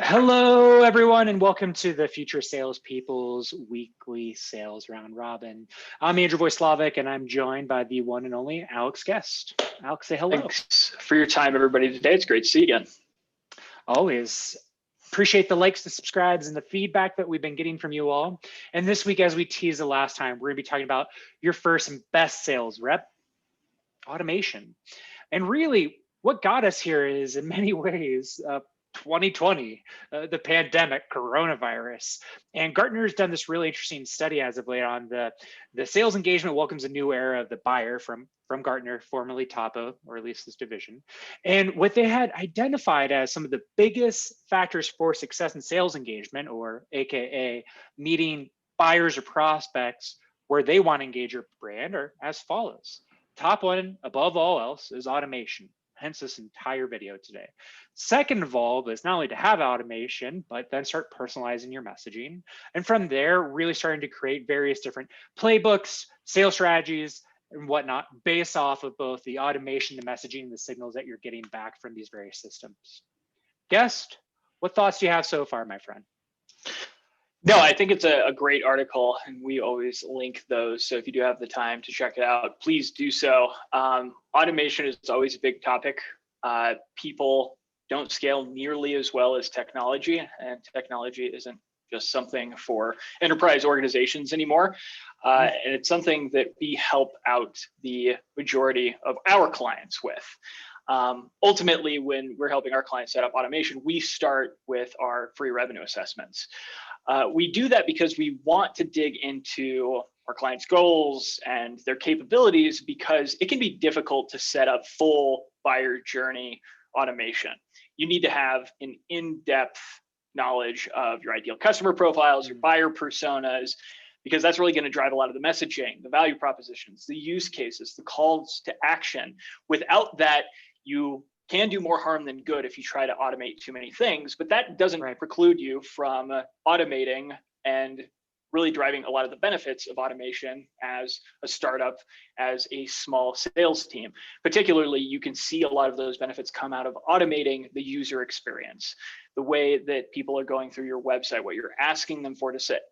Hello, everyone, and welcome to the Future Salespeople's weekly sales round robin. I'm Andrew Voislavic, and I'm joined by the one and only Alex Guest. Alex, say hello. Thanks for your time, everybody, today. It's great to see you again. Always appreciate the likes, the subscribes, and the feedback that we've been getting from you all. And this week, as we teased the last time, we're going to be talking about your first and best sales rep, automation. And really, what got us here is, in many ways, 2020, the pandemic, coronavirus. And Gartner's done this really interesting study as of late on the sales engagement welcomes a new era of the buyer from Gartner, formerly Topo, or at least this division. And what they had identified as some of the biggest factors for success in sales engagement, or AKA meeting buyers or prospects where they want to engage your brand, are as follows. Top one, above all else, is automation. Hence this entire video today. Second of all is not only to have automation, but then start personalizing your messaging. And from there, really starting to create various different playbooks, sales strategies, and whatnot, based off of both the automation, the messaging, and the signals that you're getting back from these various systems. Guest, what thoughts do you have so far, my friend? No, I think it's a great article, and we always link those. So if you do have the time to check it out, please do so. Automation is always a big topic. People don't scale nearly as well as technology, and technology isn't just something for enterprise organizations anymore. And it's something that we help out the majority of our clients with. Ultimately, when we're helping our clients set up automation, we start with our free revenue assessments. We do that because we want to dig into our clients' goals and their capabilities, because it can be difficult to set up full buyer journey automation. You need to have an in-depth knowledge of your ideal customer profiles, your buyer personas, because that's really going to drive a lot of the messaging, the value propositions, the use cases, the calls to action. Without that, you can do more harm than good if you try to automate too many things, but that doesn't preclude you from automating and really driving a lot of the benefits of automation as a startup, as a small sales team. Particularly, you can see a lot of those benefits come out of automating the user experience, the way that people are going through your website, what you're asking them for to set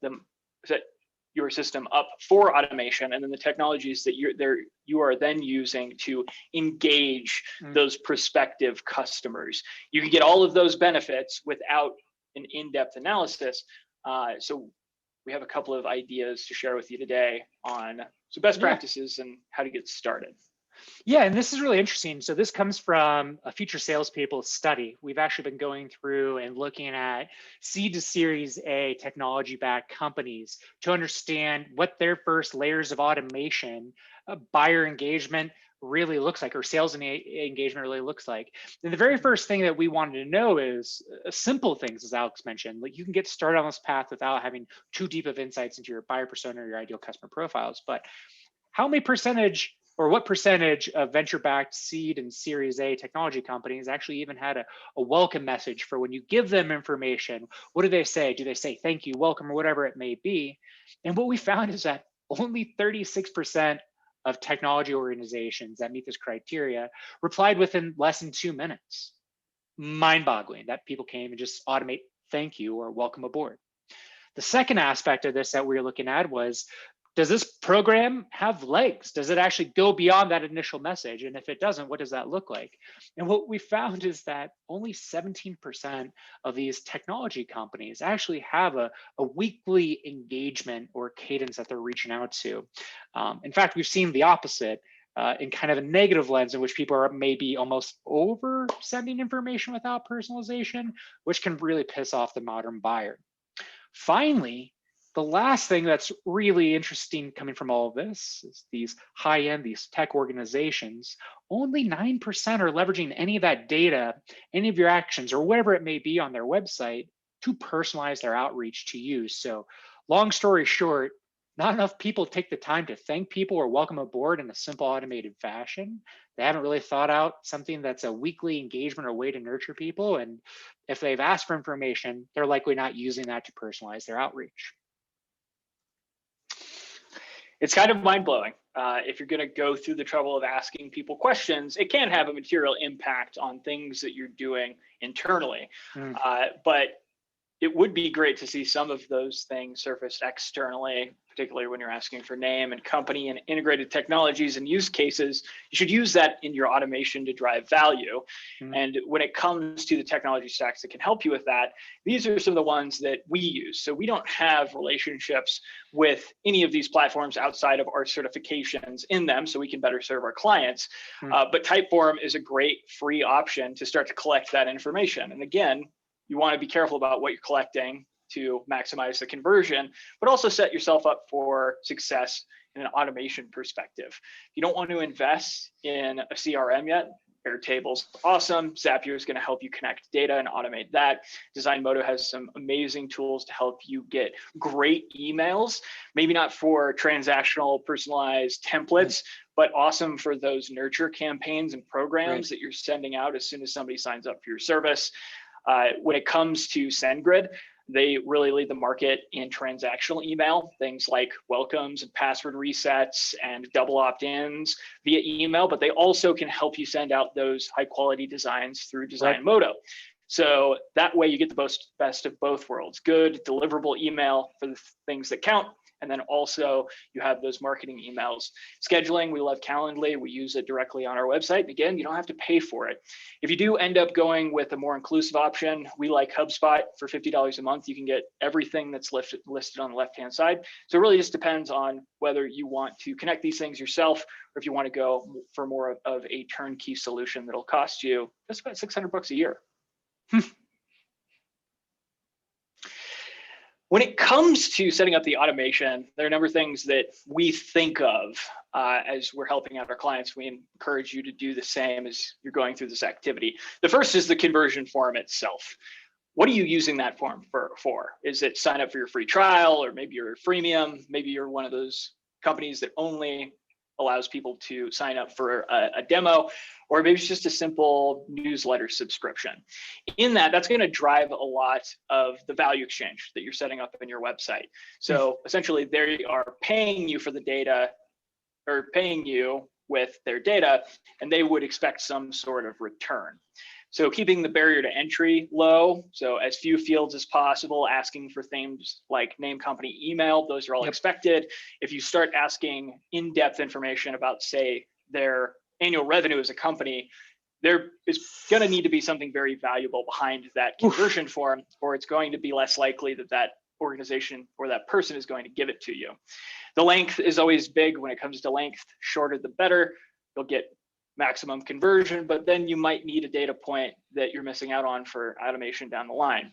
your system up for automation, and then the technologies that you are then using to engage those prospective customers. You can get all of those benefits without an in-depth analysis. So we have a couple of ideas to share with you today on some best practices and how to get started. Yeah, and this is really interesting. So this comes from a Future Salespeople study. We've actually been going through and looking at seed to Series A technology-backed companies to understand what their first layers of automation, buyer engagement really looks like, or sales engagement really looks like. And the very first thing that we wanted to know is simple things, as Alex mentioned. Like, you can get started on this path without having too deep of insights into your buyer persona or your ideal customer profiles. But how many percentage, or what percentage of venture-backed seed and Series A technology companies actually even had a welcome message for when you give them information? What do they say? Do they say thank you, welcome, or whatever it may be? And what we found is that only 36% of technology organizations that meet this criteria replied within less than 2 minutes. Mind-boggling that people came and just automate thank you or welcome aboard. The second aspect of this that we were looking at was, does this program have legs? Does it actually go beyond that initial message? And if it doesn't, what does that look like? And what we found is that only 17% of these technology companies actually have a weekly engagement or cadence that they're reaching out to. In fact, we've seen the opposite in kind of a negative lens in which people are maybe almost over sending information without personalization, which can really piss off the modern buyer. Finally, the last thing that's really interesting coming from all of this is these high-end, these tech organizations, only 9% are leveraging any of that data, any of your actions, or whatever it may be on their website to personalize their outreach to you. So long story short, not enough people take the time to thank people or welcome aboard in a simple automated fashion. They haven't really thought out something that's a weekly engagement or way to nurture people. And if they've asked for information, they're likely not using that to personalize their outreach. It's kind of mind-blowing. If you're going to go through the trouble of asking people questions, it can have a material impact on things that you're doing internally. But it would be great to see some of those things surfaced externally, particularly when you're asking for name and company and integrated technologies and use cases. You should use that in your automation to drive value. Mhm. And when it comes to the technology stacks that can help you with that, these are some of the ones that we use. So we don't have relationships with any of these platforms outside of our certifications in them, so we can better serve our clients. But Typeform is a great free option to start to collect that information. And again, you want to be careful about what you're collecting to maximize the conversion, but also set yourself up for success in an automation perspective. If you don't want to invest in a CRM yet, Airtable's awesome. Zapier is going to help you connect data and automate that. DesignModo has some amazing tools to help you get great emails, maybe not for transactional personalized templates, but awesome for those nurture campaigns and programs that you're sending out as soon as somebody signs up for your service. When it comes to SendGrid, they really lead the market in transactional email, things like welcomes and password resets and double opt-ins via email, but they also can help you send out those high quality designs through DesignModo. So that way you get the best of both worlds, good deliverable email for the things that count. And then also you have those marketing emails. Scheduling, we love Calendly. We use it directly on our website. And again, you don't have to pay for it. If you do end up going with a more inclusive option, we like HubSpot. For $50 a month, you can get everything that's listed on the left-hand side. So it really just depends on whether you want to connect these things yourself, or if you want to go for more of a turnkey solution that'll cost you just about $600 a year. When it comes to setting up the automation, there are a number of things that we think of as we're helping out our clients. We encourage you to do the same as you're going through this activity. The first is the conversion form itself. What are you using that form for? Is it sign up for your free trial, or maybe you're freemium? Maybe you're one of those companies that only allows people to sign up for a demo, or maybe it's just a simple newsletter subscription. In that's going to drive a lot of the value exchange that you're setting up in your website. So essentially they are paying you for the data, or paying you with their data, and they would expect some sort of return. So keeping the barrier to entry low, so as few fields as possible, asking for things like name, company, email, those are all expected. If you start asking in-depth information about, say, their annual revenue as a company, there is going to need to be something very valuable behind that conversion form, or it's going to be less likely that that organization or that person is going to give it to you. The length is always big when it comes to length. Shorter the better. You'll get maximum conversion, but then you might need a data point that you're missing out on for automation down the line.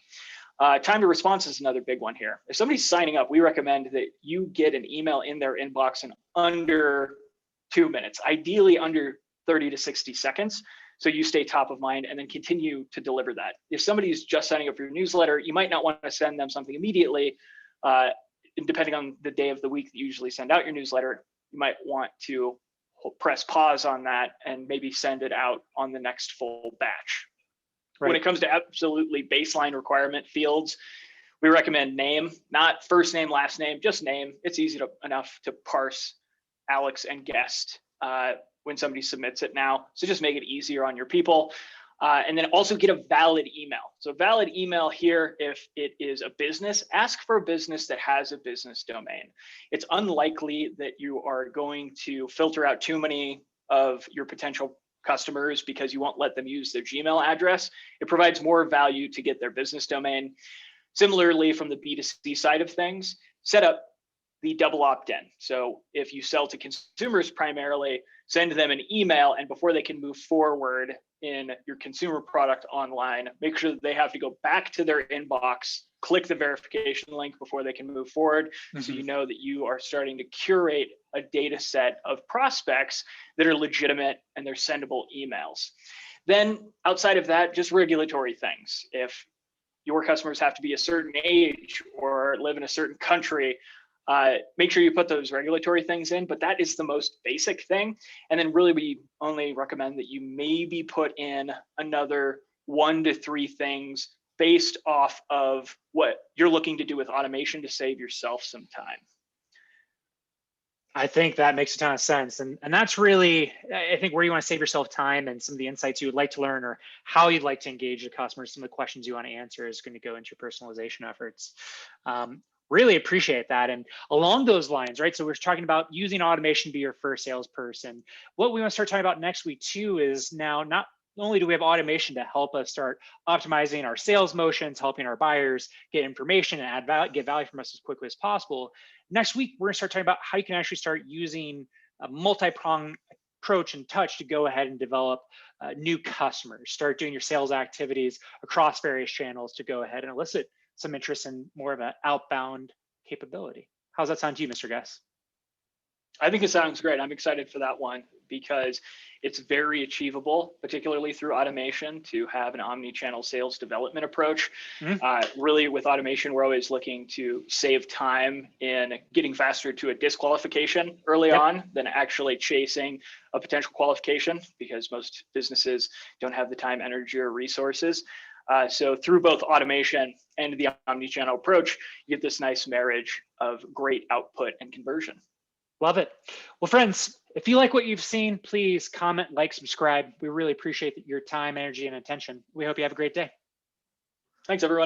Time to response is another big one here. If somebody's signing up, we recommend that you get an email in their inbox in under 2 minutes, ideally under 30 to 60 seconds. So you stay top of mind and then continue to deliver that. If somebody's just signing up for your newsletter, you might not want to send them something immediately. Depending on the day of the week that you usually send out your newsletter, you might want to press pause on that and maybe send it out on the next full batch. When it comes to absolutely baseline requirement fields, we recommend name, not first name, last name, just name. It's easy enough to parse Alex and guest when somebody submits it now. So just make it easier on your people. And then also get a valid email. So valid email here, if it is a business, ask for a business that has a business domain. It's unlikely that you are going to filter out too many of your potential customers because you won't let them use their Gmail address. It provides more value to get their business domain. Similarly, from the B2C side of things, set up the double opt-in. So if you sell to consumers primarily, send them an email, and before they can move forward in your consumer product online, make sure that they have to go back to their inbox, click the verification link before they can move forward. So you know that you are starting to curate a data set of prospects that are legitimate and they're sendable emails. Then outside of that, just regulatory things. If your customers have to be a certain age or live in a certain country, make sure you put those regulatory things in, but that is the most basic thing. And then really we only recommend that you maybe put in another 1 to 3 things based off of what you're looking to do with automation to save yourself some time. I think that makes a ton of sense. And that's really, I think, where you want to save yourself time, and some of the insights you would like to learn, or how you'd like to engage the customers, some of the questions you want to answer is going to go into your personalization efforts. Really appreciate that. And along those lines, right? So we're talking about using automation to be your first salesperson. What we want to start talking about next week too is, now not only do we have automation to help us start optimizing our sales motions, helping our buyers get information and add value, get value from us as quickly as possible. Next week, we're going to start talking about how you can actually start using a multi-pronged approach and touch to go ahead and develop new customers, start doing your sales activities across various channels to go ahead and elicit some interest in more of an outbound capability. How's that sound to you, Mr. Guess? I think it sounds great. I'm excited for that one because it's very achievable, particularly through automation, to have an omni-channel sales development approach. Really, with automation, we're always looking to save time in getting faster to a disqualification early on than actually chasing a potential qualification, because most businesses don't have the time, energy, or resources. So through both automation and the omni-channel approach, you get this nice marriage of great output and conversion. Love it. Well, friends, if you like what you've seen, please comment, like, subscribe. We really appreciate your time, energy, and attention. We hope you have a great day. Thanks, everyone.